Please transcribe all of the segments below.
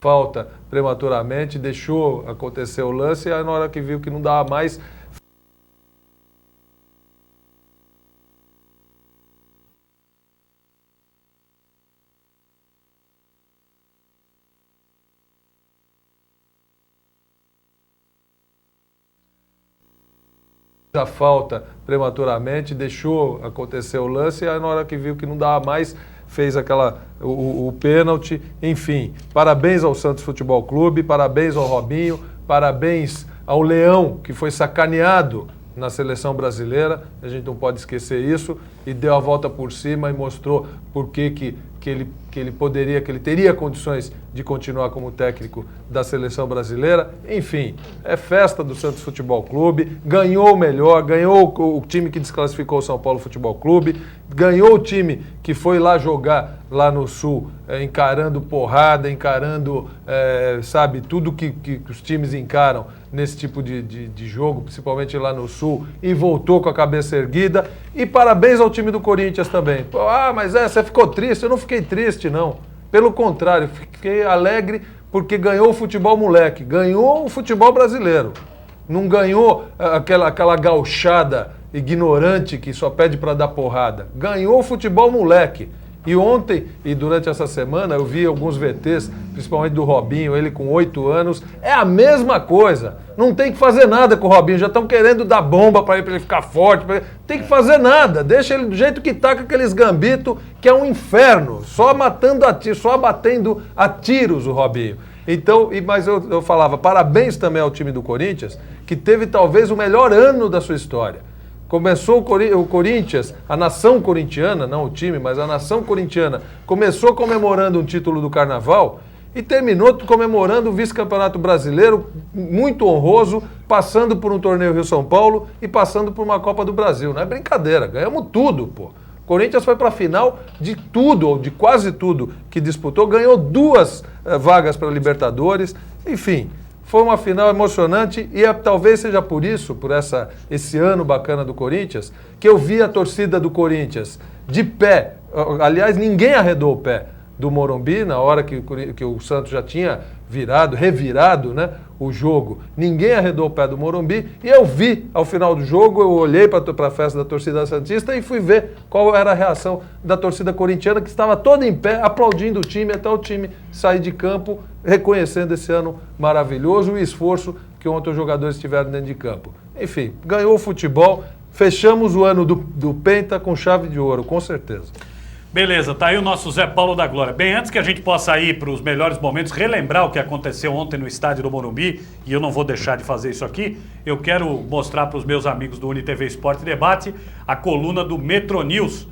falta prematuramente, deixou acontecer o lance e aí na hora que viu que não dava mais... A falta prematuramente, deixou acontecer o lance e aí na hora que viu que não dava mais, fez o pênalti, enfim. Parabéns ao Santos Futebol Clube, parabéns ao Robinho, parabéns ao Leão, que foi sacaneado na seleção brasileira, a gente não pode esquecer isso, e deu a volta por cima e mostrou por que ele teria condições de continuar como técnico da seleção brasileira. Enfim, é festa do Santos Futebol Clube, ganhou o melhor, ganhou o time que desclassificou o São Paulo Futebol Clube, ganhou o time que foi lá jogar lá no Sul, encarando porrada, encarando, sabe, tudo que os times encaram nesse tipo de jogo, principalmente lá no Sul, e voltou com a cabeça erguida. E parabéns ao time do Corinthians também. Mas você ficou triste? Eu não fiquei triste, não. Pelo contrário, fiquei alegre porque ganhou o futebol moleque, ganhou o futebol brasileiro. Não ganhou aquela gauchada ignorante que só pede para dar porrada. Ganhou o futebol moleque. E ontem e durante essa semana eu vi alguns VTs, principalmente do Robinho, ele com 8 anos, é a mesma coisa. Não tem que fazer nada com o Robinho, já estão querendo dar bomba para ele ficar forte. Tem que fazer nada, deixa ele do jeito que tá com aqueles gambitos, que é um inferno, só matando só batendo a tiros o Robinho. Então, mas eu falava, parabéns também ao time do Corinthians, que teve talvez o melhor ano da sua história. Começou o Corinthians, a nação corintiana, não o time, mas a nação corintiana, começou comemorando um título do Carnaval e terminou comemorando o vice-campeonato brasileiro, muito honroso, passando por um torneio Rio-São Paulo e passando por uma Copa do Brasil. Não é brincadeira, ganhamos tudo, pô. O Corinthians foi para a final de tudo, ou de quase tudo que disputou, ganhou 2 vagas para Libertadores, enfim... Foi uma final emocionante e talvez seja por isso, por esse ano bacana do Corinthians, que eu vi a torcida do Corinthians de pé. Aliás, ninguém arredou o pé do Morumbi na hora que o Santos já tinha revirado, né, o jogo. Ninguém arredou o pé do Morumbi e eu vi ao final do jogo, eu olhei para a festa da torcida santista e fui ver qual era a reação da torcida corintiana, que estava toda em pé, aplaudindo o time, até o time sair de campo, reconhecendo esse ano maravilhoso e o esforço que ontem os jogadores tiveram dentro de campo. Enfim, ganhou o futebol, fechamos o ano do Penta com chave de ouro, com certeza. Beleza, tá aí o nosso Zé Paulo da Glória. Bem, antes que a gente possa ir para os melhores momentos, relembrar o que aconteceu ontem no estádio do Morumbi, e eu não vou deixar de fazer isso aqui, eu quero mostrar para os meus amigos do UniTV Esporte Debate a coluna do Metro News.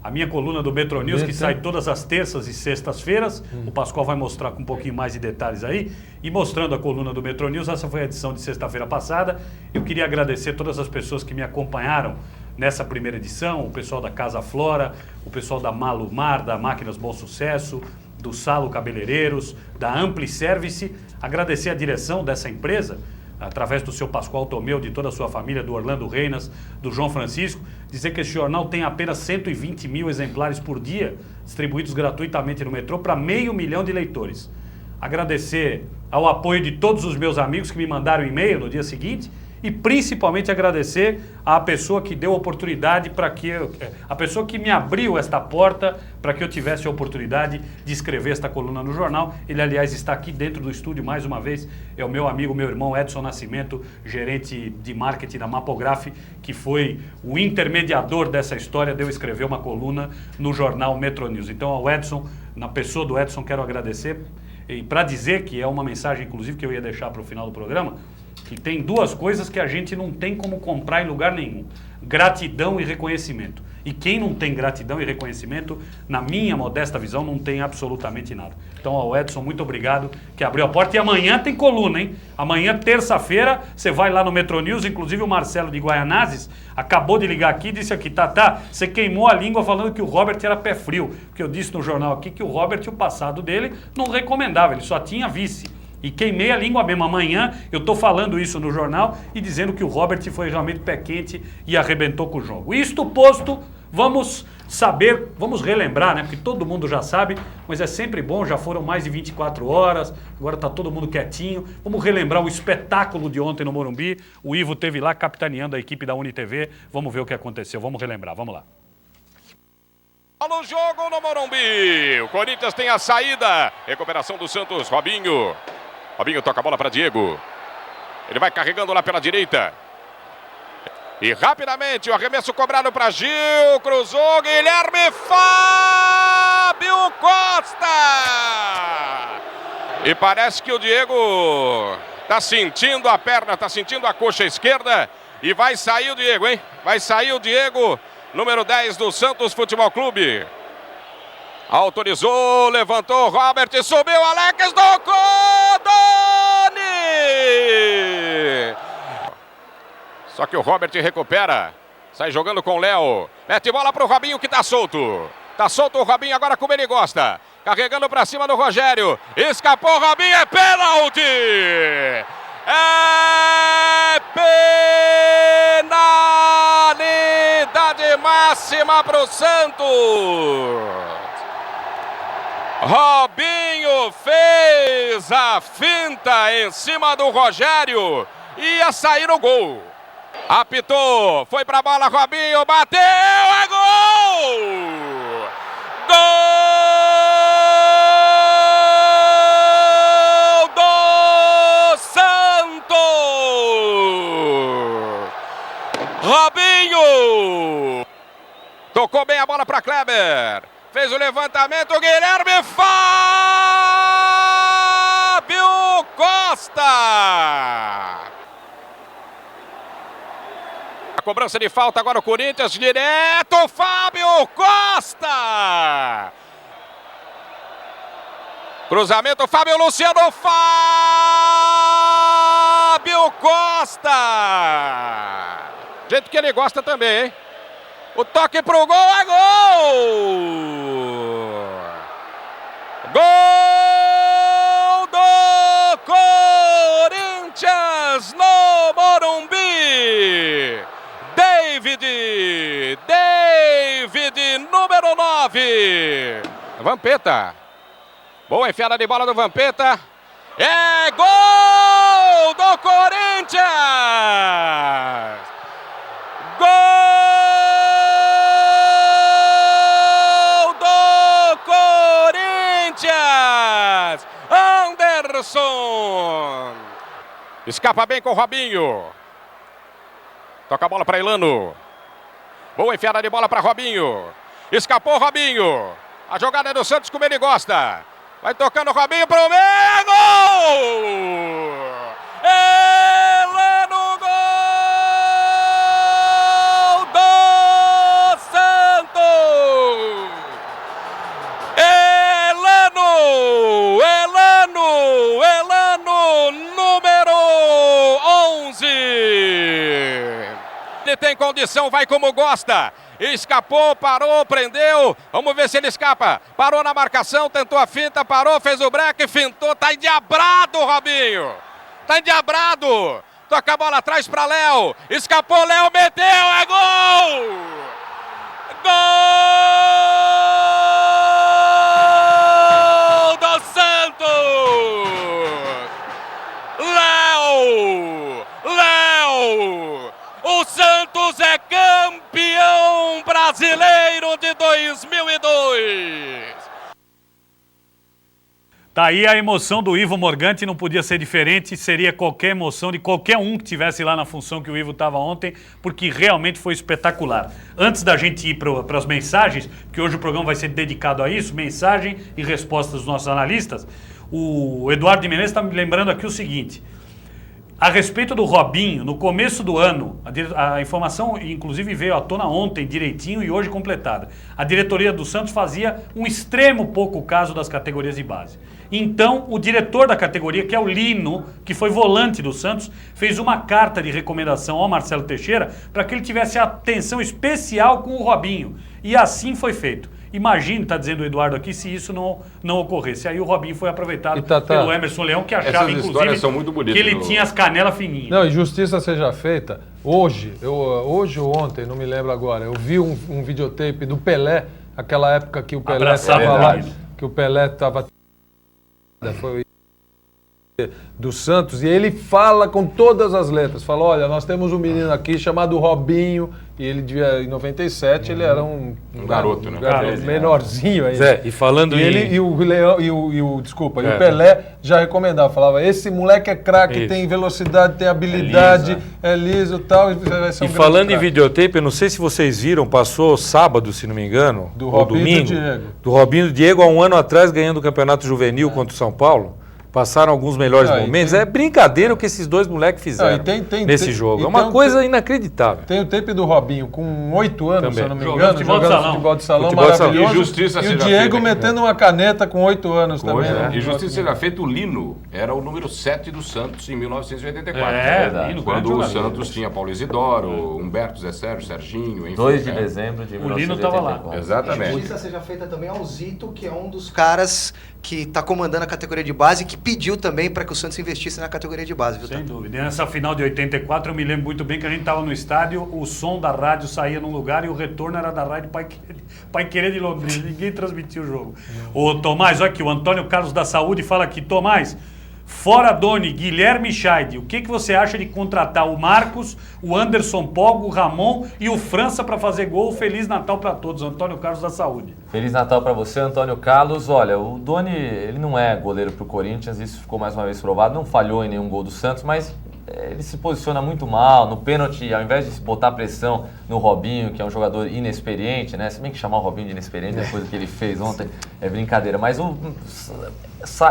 A minha coluna do Metro News, que sai todas as terças e sextas-feiras. O Pascoal vai mostrar com um pouquinho mais de detalhes aí. E mostrando a coluna do Metro News, essa foi a edição de sexta-feira passada. Eu queria agradecer todas as pessoas que me acompanharam nessa primeira edição, o pessoal da Casa Flora, o pessoal da Malumar, da Máquinas Bom Sucesso, do Salo Cabeleireiros, da Ampli Service. Agradecer a direção dessa empresa, através do seu Pascoal Tomeu, de toda a sua família, do Orlando Reinas, do João Francisco, dizer que esse jornal tem apenas 120 mil exemplares por dia, distribuídos gratuitamente no metrô para 500 mil de leitores. Agradecer ao apoio de todos os meus amigos que me mandaram e-mail no dia seguinte e principalmente agradecer à pessoa que deu oportunidade a pessoa que me abriu esta porta para que eu tivesse a oportunidade de escrever esta coluna no jornal. Ele, aliás, está aqui dentro do estúdio mais uma vez, é o meu amigo, meu irmão Edson Nascimento, gerente de marketing da Mapograph, que foi o intermediador dessa história de eu escrever uma coluna no jornal Metro News. Então, ao Edson, na pessoa do Edson, quero agradecer e para dizer que é uma mensagem, inclusive, que eu ia deixar para o final do programa, que tem 2 coisas que a gente não tem como comprar em lugar nenhum: gratidão e reconhecimento. E quem não tem gratidão e reconhecimento, na minha modesta visão, não tem absolutamente nada. Então, ao Edson, muito obrigado, que abriu a porta. E amanhã tem coluna, hein? Amanhã, terça-feira, você vai lá no Metro News, inclusive o Marcelo de Guaianazes acabou de ligar aqui e disse aqui: Tatá, você queimou a língua falando que o Robert era pé frio. Porque eu disse no jornal aqui que o Robert, o passado dele, não recomendava, ele só tinha vice. E queimei a língua mesmo. Amanhã eu estou falando isso no jornal e dizendo que o Robert foi realmente pé quente e arrebentou com o jogo. Isto posto, Vamos saber, vamos relembrar, né? Porque todo mundo já sabe, mas é sempre bom, já foram mais de 24 horas, agora tá todo mundo quietinho. Vamos relembrar o espetáculo de ontem no Morumbi. O Ivo teve lá capitaneando a equipe da UniTV. Vamos ver o que aconteceu, vamos relembrar, vamos lá. No jogo no Morumbi, o Corinthians tem a saída, recuperação do Santos, Robinho toca a bola para Diego, ele vai carregando lá pela direita, e rapidamente o arremesso cobrado para Gil, cruzou, Guilherme, Fábio Costa, e parece que o Diego tá sentindo a perna, tá sentindo a coxa esquerda, e vai sair o Diego, hein, vai sair o Diego, número 10 do Santos Futebol Clube. Autorizou, levantou, Robert, subiu, Alex, tocou, Doni! Só que o Robert recupera, sai jogando com o Léo, mete bola pro Robinho que tá solto. Tá solto o Robinho agora como ele gosta. Carregando pra cima do Rogério, escapou o Robinho, é pênalti! É penalidade máxima para o Santos. Robinho fez a finta em cima do Rogério. Ia sair no gol. Apitou, foi para a bola, Robinho, bateu, é gol! Gol! Robinho! Tocou bem a bola para Kleber. Fez o levantamento, Guilherme, Fábio Costa! A cobrança de falta agora o Corinthians, direto, Fábio Costa! Cruzamento, Fábio Luciano, Fábio Costa! Do jeito que ele gosta também, hein? O toque pro gol, é gol! Gol do Corinthians no Morumbi! David, número 9. Vampeta. Boa enfiada de bola do Vampeta. É gol do Corinthians! Gol do Corinthians! Anderson! Escapa bem com o Robinho. Toca a bola para Elano. Boa enfiada de bola para Robinho. Escapou Robinho. A jogada é do Santos como ele gosta. Vai tocando o Robinho para o meio. Gol! Elano, gol do Santos! Elano, número 11. Ele tem condição, vai como gosta. Escapou, parou, prendeu. Vamos ver se ele escapa. Parou na marcação, tentou a finta, parou, fez o break, fintou. Tá endiabrado, Robinho. Tá endiabrado. Toca a bola atrás para Léo. Escapou, Léo meteu, é gol! Gol do Santos! Léo! O Santos é campeão brasileiro de 2002. Tá aí a emoção do Ivo Morgante, não podia ser diferente, seria qualquer emoção de qualquer um que tivesse lá na função que o Ivo estava ontem, porque realmente foi espetacular. Antes da gente ir para as mensagens, que hoje o programa vai ser dedicado a isso, mensagem e respostas dos nossos analistas, o Eduardo de Menezes está me lembrando aqui o seguinte: a respeito do Robinho, no começo do ano, a informação inclusive veio à tona ontem direitinho e hoje completada. A diretoria do Santos fazia um extremo pouco caso das categorias de base. Então, o diretor da categoria, que é o Lino, que foi volante do Santos, fez uma carta de recomendação ao Marcelo Teixeira para que ele tivesse atenção especial com o Robinho. E assim foi feito. Imagine, está dizendo o Eduardo aqui, se isso não ocorresse. Aí o Robinho foi aproveitado Tata, pelo Emerson Leão, que achava, inclusive, são muito bonitas, que ele tinha as canelas fininhas. Não, e justiça seja feita. Hoje ou ontem, não me lembro agora, eu vi um videotape do Pelé, aquela época que o Pelé estava lá, que o Pelé estava... Foi do Santos, e ele fala com todas as letras, fala, olha, nós temos um menino aqui chamado Robinho, e ele devia, em 97, ele era um garoto, né? Menorzinho aí. Zé, e falando E o Leão, o Pelé já recomendava, falava, esse moleque é craque, tem velocidade, tem habilidade, é liso e tal. E falando em videotape, eu não sei se vocês viram, passou sábado, se não me engano, do ou Robinho domingo, e do Diego. Do Robinho e do Diego, há um ano atrás, ganhando o Campeonato Juvenil contra o São Paulo. Passaram alguns melhores momentos. É brincadeira o que esses dois moleques fizeram nesse jogo. É uma coisa inacreditável. Tem o tape do Robinho com 8 anos, também, se eu não me engano, jogando futebol de salão maravilhoso. E justiça e o Diego metendo uma caneta com 8 anos também. E justiça seja feita, o Lino era o número 7 do Santos em 1984. Lino, quando o Santos tinha Paulo Isidoro, Humberto, Zé Sérgio, Serginho, enfim. 2 de dezembro de 1984. O Lino estava lá. Exatamente. Justiça seja feita também ao Zito, que é um dos caras que está comandando a categoria de base e que pediu também para que o Santos investisse na categoria de base, viu? Sem dúvida. E nessa final de 84, eu me lembro muito bem que a gente estava no estádio, o som da rádio saía num lugar e o retorno era da rádio Pai Querer de Londrina. Ninguém transmitia o jogo. Ô, Tomás, olha aqui, o Antônio Carlos da Saúde fala aqui, Tomás, fora Doni, Guilherme Scheide, o que você acha de contratar o Marcos, o Anderson Pogo, o Ramon e o França para fazer gol? Feliz Natal para todos. Antônio Carlos da Saúde. Feliz Natal para você, Antônio Carlos. Olha, o Doni, ele não é goleiro para o Corinthians, isso ficou mais uma vez provado. Não falhou em nenhum gol do Santos, mas ele se posiciona muito mal. No pênalti, ao invés de botar pressão no Robinho, que é um jogador inexperiente, né? Se bem que chamar o Robinho de inexperiente depois do que ele fez ontem é brincadeira. Mas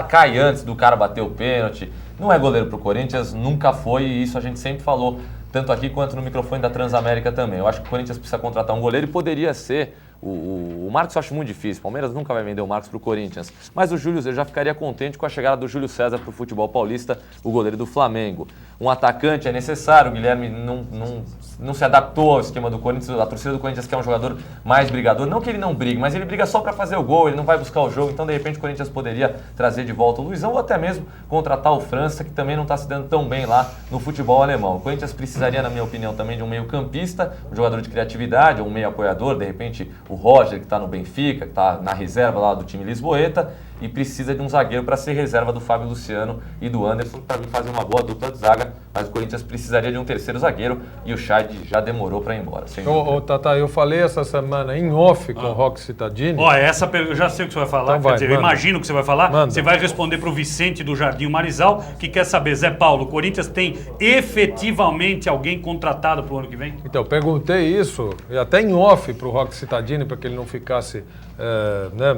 cai antes do cara bater o pênalti. Não é goleiro para o Corinthians, nunca foi, e isso a gente sempre falou, tanto aqui quanto no microfone da Transamérica também. Eu acho que o Corinthians precisa contratar um goleiro e poderia ser... O Marcos eu acho muito difícil, o Palmeiras nunca vai vender o Marcos para o Corinthians, mas o Júlio, eu já ficaria contente com a chegada do Júlio César para o futebol paulista, o goleiro do Flamengo. Um atacante é necessário, o Guilherme não se adaptou ao esquema do Corinthians, a torcida do Corinthians quer um jogador mais brigador, não que ele não brigue, mas ele briga só para fazer o gol, ele não vai buscar o jogo, então de repente o Corinthians poderia trazer de volta o Luizão ou até mesmo contratar o França, que também não está se dando tão bem lá no futebol alemão. O Corinthians precisaria, na minha opinião, também de um meio campista, um jogador de criatividade, um meio apoiador, de repente o Roger, que está no Benfica, que está na reserva lá do time lisboeta, e precisa de um zagueiro para ser reserva do Fábio Luciano e do Anderson, para mim fazer uma boa dupla de zaga, mas o Corinthians precisaria de um terceiro zagueiro e o Scheide já demorou para ir embora. Ô, Tata, eu falei essa semana em off com o Roque Cittadini. Ó, essa pergunta, eu já sei o que você vai falar, Então eu imagino o que você vai falar. Manda. Você vai responder para o Vicente do Jardim Marizal, que quer saber, Zé Paulo, o Corinthians tem efetivamente alguém contratado para o ano que vem? Então, perguntei isso, e até em off para o Roque Cittadini, para que ele não ficasse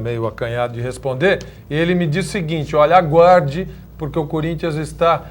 meio acanhado de responder, e ele me disse o seguinte, olha, aguarde, porque o Corinthians está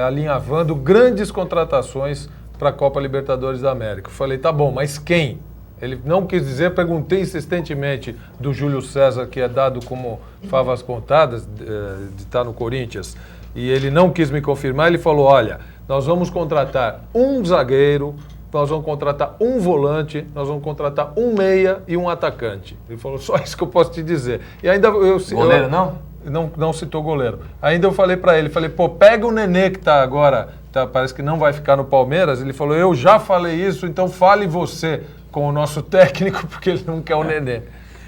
alinhavando grandes contratações para a Copa Libertadores da América. Eu falei, tá bom, mas quem? Ele não quis dizer, perguntei insistentemente do Júlio César, que é dado como favas contadas de estar no Corinthians, e ele não quis me confirmar, ele falou, olha, nós vamos contratar um zagueiro, nós vamos contratar um volante, nós vamos contratar um meia e um atacante. Ele falou, só isso que eu posso te dizer. E ainda goleiro não? Não citou goleiro. Ainda eu falei pra ele, pô, pega o Nenê que tá agora, parece que não vai ficar no Palmeiras. Ele falou, eu já falei isso, então fale você com o nosso técnico, porque ele não quer o Nenê.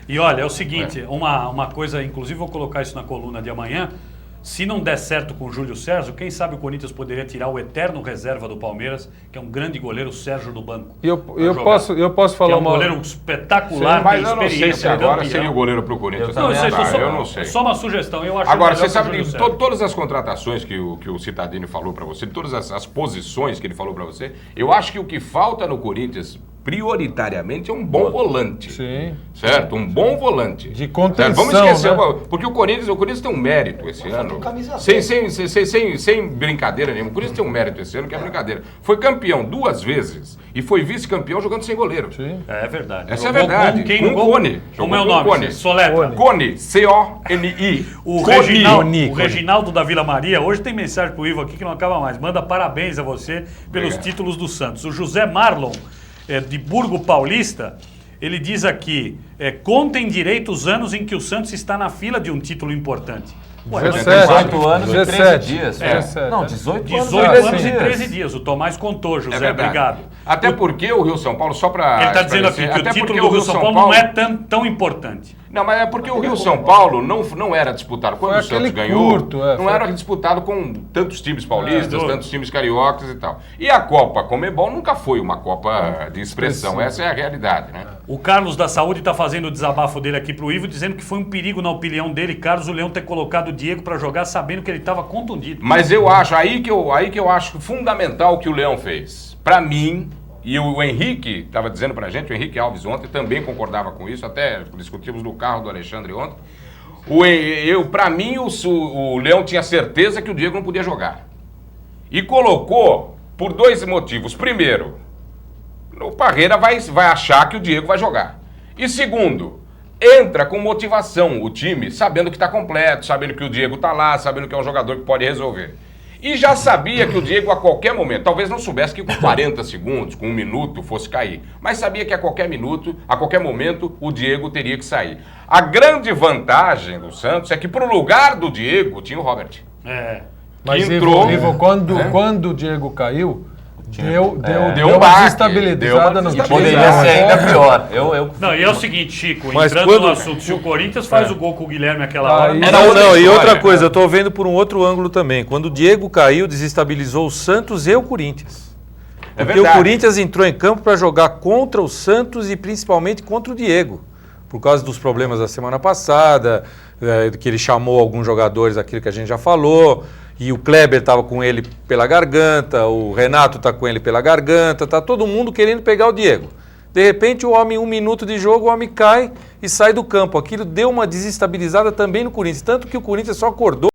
E olha, é o seguinte, uma coisa, inclusive vou colocar isso na coluna de amanhã, se não der certo com o Júlio César, quem sabe o Corinthians poderia tirar o eterno reserva do Palmeiras, que é um grande goleiro, o Sérgio do banco. E eu posso falar um goleiro espetacular, sim, mas eu não sei se agora seria o goleiro para o Corinthians. Eu não sei. Só uma sugestão. Eu acho agora, você sabe que todas as contratações que o Cittadini falou para você, todas as posições que ele falou para você, eu acho que o que falta no Corinthians prioritariamente é um bom volante. Sim. Certo? Um bom volante. De contenção, vamos esquecer, né? Porque o Corinthians tem um mérito esse ano. Sem brincadeira nenhuma. O Corinthians tem um mérito esse ano que é brincadeira. Foi campeão 2 vezes e foi vice-campeão jogando sem goleiro. Sim. É verdade. Essa é verdade. Quem no Cone. Como é o nome? Soletra. Cone. C-O-N-I. O Reginaldo da Vila Maria, hoje tem mensagem pro Ivo aqui que não acaba mais. Manda parabéns a você pelos títulos do Santos. O José Marlon, de Burgo Paulista, Ele diz aqui, contem direito os anos em que o Santos está na fila de um título importante. Ué, 18 anos e 13 dias. Não, 18 anos e 13 dias. O Tomás contou, José, obrigado. Até porque o Rio São Paulo, só para... Ele está dizendo aqui que o título do Rio São Paulo não é tão importante. Não, mas é porque o Rio São Paulo não era disputado. Quando o Santos ganhou, não era disputado com tantos times paulistas, tantos times cariocas e tal. E a Copa Conmebol nunca foi uma Copa de expressão. Essa é a realidade, né? O Carlos da Saúde está fazendo o desabafo dele aqui pro Ivo, dizendo que foi um perigo, na opinião dele, Carlos, o Leão ter colocado o Diego para jogar sabendo que ele estava contundido. Mas eu acho, aí que eu acho fundamental o que o Leão fez. Para mim... E o Henrique estava dizendo pra gente, o Henrique Alves ontem também concordava com isso, até discutimos no carro do Alexandre ontem. Para mim, o Leão tinha certeza que o Diego não podia jogar. E colocou por 2 motivos. Primeiro, o Parreira vai achar que o Diego vai jogar. E segundo, entra com motivação o time, sabendo que está completo, sabendo que o Diego está lá, sabendo que é um jogador que pode resolver. E já sabia que o Diego a qualquer momento, talvez não soubesse que com 40 segundos, com 1 minuto fosse cair, mas sabia que a qualquer momento, o Diego teria que sair. A grande vantagem do Santos é que pro lugar do Diego tinha o Robert. Mas entrou, Ivo, quando o Diego caiu, deu uma desestabilizada no time. Poderia ser ainda pior. Não, e é o seguinte, Chico, entrando no assunto, se o Corinthians faz o gol com o Guilherme aquela hora... E outra coisa, eu tô vendo por um outro ângulo também. Quando o Diego caiu, desestabilizou o Santos e o Corinthians. Porque o Corinthians entrou em campo para jogar contra o Santos e principalmente contra o Diego. Por causa dos problemas da semana passada, que ele chamou alguns jogadores, aquilo que a gente já falou... E o Kleber estava com ele pela garganta, o Renato está com ele pela garganta, está todo mundo querendo pegar o Diego. De repente, o homem, 1 minuto de jogo, o homem cai e sai do campo. Aquilo deu uma desestabilizada também no Corinthians, tanto que o Corinthians só acordou